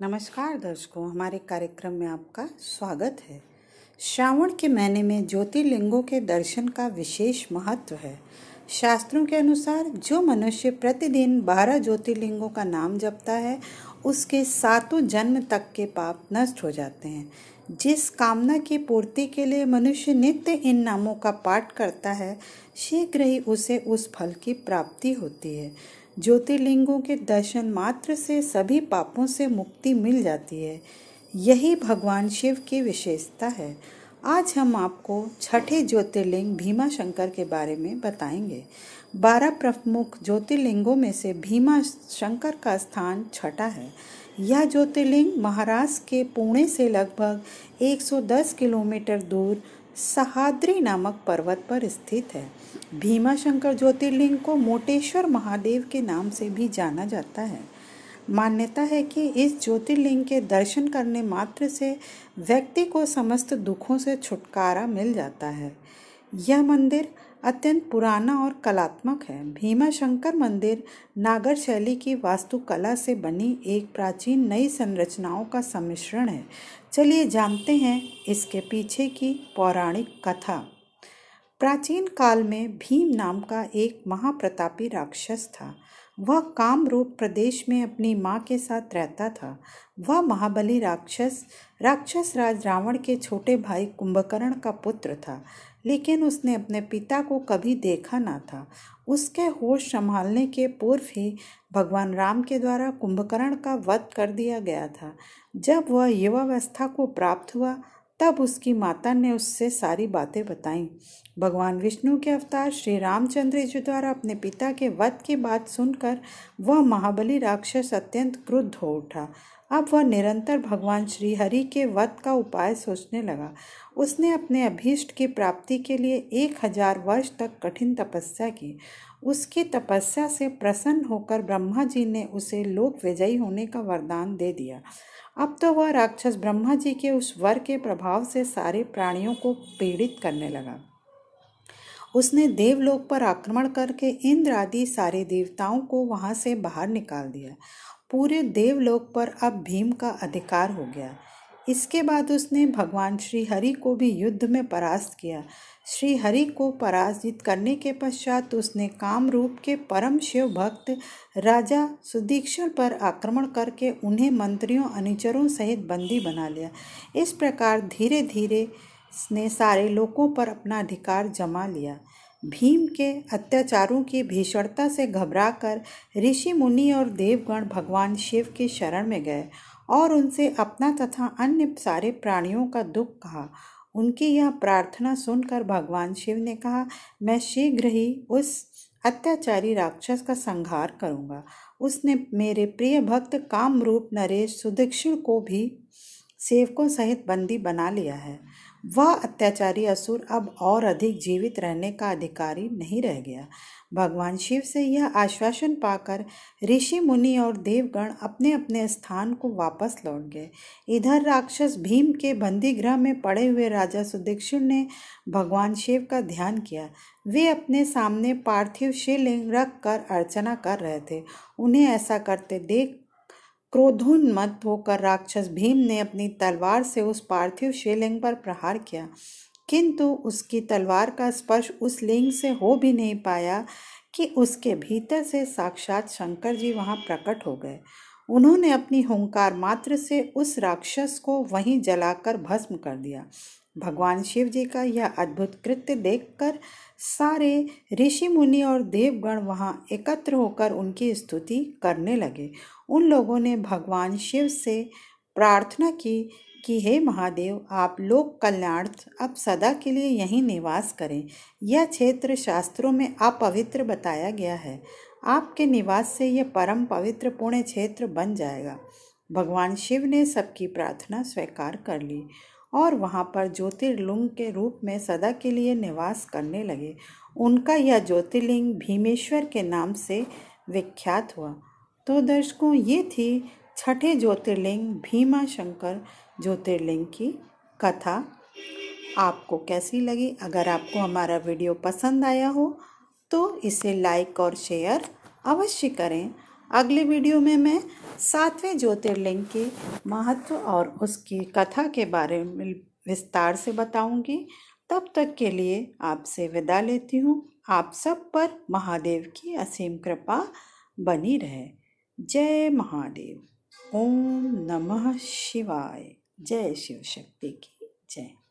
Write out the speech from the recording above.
नमस्कार दर्शकों, हमारे कार्यक्रम में आपका स्वागत है। श्रावण के महीने में ज्योतिर्लिंगों के दर्शन का विशेष महत्व है। शास्त्रों के अनुसार जो मनुष्य प्रतिदिन 12 ज्योतिर्लिंगों का नाम जपता है, उसके सातों जन्म तक के पाप नष्ट हो जाते हैं। जिस कामना की पूर्ति के लिए मनुष्य नित्य इन नामों का पाठ करता है, शीघ्र ही उसे उस फल की प्राप्ति होती है। ज्योतिर्लिंगों के दर्शन मात्र से सभी पापों से मुक्ति मिल जाती है। यही भगवान शिव की विशेषता है। आज हम आपको छठे ज्योतिर्लिंग भीमा शंकर के बारे में बताएंगे। 12 प्रमुख ज्योतिर्लिंगों में से भीमा शंकर का स्थान छठा है। यह ज्योतिर्लिंग महाराष्ट्र के पुणे से लगभग 110 किलोमीटर दूर सह्याद्री नामक पर्वत पर स्थित है। भीमा शंकर ज्योतिर्लिंग को मोटेश्वर महादेव के नाम से भी जाना जाता है। मान्यता है कि इस ज्योतिर्लिंग के दर्शन करने मात्र से व्यक्ति को समस्त दुखों से छुटकारा मिल जाता है। यह मंदिर अत्यंत पुराना और कलात्मक है। भीमा शंकर मंदिर नागर शैली की वास्तुकला से बनी एक प्राचीन नई संरचनाओं का सम्मिश्रण है। चलिए जानते हैं इसके पीछे की पौराणिक कथा। प्राचीन काल में भीम नाम का एक महाप्रतापी राक्षस था। वह कामरूप प्रदेश में अपनी माँ के साथ रहता था। वह महाबली राक्षस राज रावण के छोटे भाई कुंभकर्ण का पुत्र था, लेकिन उसने अपने पिता को कभी देखा ना था। उसके होश संभालने के पूर्व ही भगवान राम के द्वारा कुंभकर्ण का वध कर दिया गया था। जब वह युवावस्था को प्राप्त हुआ, तब उसकी माता ने उससे सारी बातें बताईं। भगवान विष्णु के अवतार श्री रामचंद्र जी द्वारा अपने पिता के वध की बात सुनकर वह महाबली राक्षस अत्यंत क्रुद्ध हो उठा। अब वह निरंतर भगवान श्री हरि के वध का उपाय सोचने लगा। उसने अपने अभीष्ट की प्राप्ति के लिए 1000 वर्ष तक कठिन तपस्या की। उसकी तपस्या से प्रसन्न होकर ब्रह्मा जी ने उसे लोक विजयी होने का वरदान दे दिया। अब तो वह राक्षस ब्रह्मा जी के उस वर के प्रभाव से सारे प्राणियों को पीड़ित करने लगा। उसने देवलोक पर आक्रमण करके इंद्र आदि सारे देवताओं को वहां से बाहर निकाल दिया। पूरे देवलोक पर अब भीम का अधिकार हो गया। इसके बाद उसने भगवान श्री हरि को भी युद्ध में परास्त किया। श्री हरि को पराजित करने के पश्चात उसने कामरूप के परम शिव भक्त राजा सुदीक्षण पर आक्रमण करके उन्हें मंत्रियों अनुचरों सहित बंदी बना लिया। इस प्रकार धीरे धीरे ने सारे लोगों पर अपना अधिकार जमा लिया। भीम के अत्याचारों की भीषणता से घबराकर ऋषि मुनि और देवगण भगवान शिव की शरण में गए और उनसे अपना तथा अन्य सारे प्राणियों का दुख कहा। उनकी यह प्रार्थना सुनकर भगवान शिव ने कहा, मैं शीघ्र ही उस अत्याचारी राक्षस का संहार करूंगा। उसने मेरे प्रिय भक्त कामरूप नरेश सुदीक्षण को भी सेवकों सहित बंदी बना लिया है। वह अत्याचारी असुर अब और अधिक जीवित रहने का अधिकारी नहीं रह गया। भगवान शिव से यह आश्वासन पाकर ऋषि मुनि और देवगण अपने अपने स्थान को वापस लौट गए। इधर राक्षस भीम के बंदीगृह में पड़े हुए राजा सुदीक्षण ने भगवान शिव का ध्यान किया। वे अपने सामने पार्थिव शिवलिंग रख कर अर्चना कर रहे थे। उन्हें ऐसा करते देख क्रोधोन्मत्त होकर राक्षस भीम ने अपनी तलवार से उस पार्थिव शिवलिंग पर प्रहार किया, किंतु उसकी तलवार का स्पर्श उस लिंग से हो भी नहीं पाया कि उसके भीतर से साक्षात शंकर जी वहां प्रकट हो गए। उन्होंने अपनी हुंकार मात्र से उस राक्षस को वहीं जलाकर भस्म कर दिया। भगवान शिव जी का यह अद्भुत कृत्य देखकर सारे ऋषि मुनि और देवगण वहां एकत्र होकर उनकी स्तुति करने लगे। उन लोगों ने भगवान शिव से प्रार्थना की कि हे महादेव, आप लोक कल्याणार्थ अब सदा के लिए यहीं निवास करें। यह क्षेत्र शास्त्रों में अपवित्र बताया गया है। आपके निवास से यह परम पवित्र पुण्य क्षेत्र बन जाएगा। भगवान शिव ने सबकी प्रार्थना स्वीकार कर ली और वहां पर ज्योतिर्लिंग के रूप में सदा के लिए निवास करने लगे। उनका यह ज्योतिर्लिंग भीमेश्वर के नाम से विख्यात हुआ। तो दर्शकों, ये थी छठे ज्योतिर्लिंग भीमा शंकर ज्योतिर्लिंग की कथा। आपको कैसी लगी? अगर आपको हमारा वीडियो पसंद आया हो तो इसे लाइक और शेयर अवश्य करें। अगले वीडियो में मैं 7वें ज्योतिर्लिंग के महत्व और उसकी कथा के बारे में विस्तार से बताऊंगी। तब तक के लिए आपसे विदा लेती हूँ। आप सब पर महादेव की असीम कृपा बनी रहे। जय महादेव। ओम नमः शिवाय। जय शिव शक्ति की जय।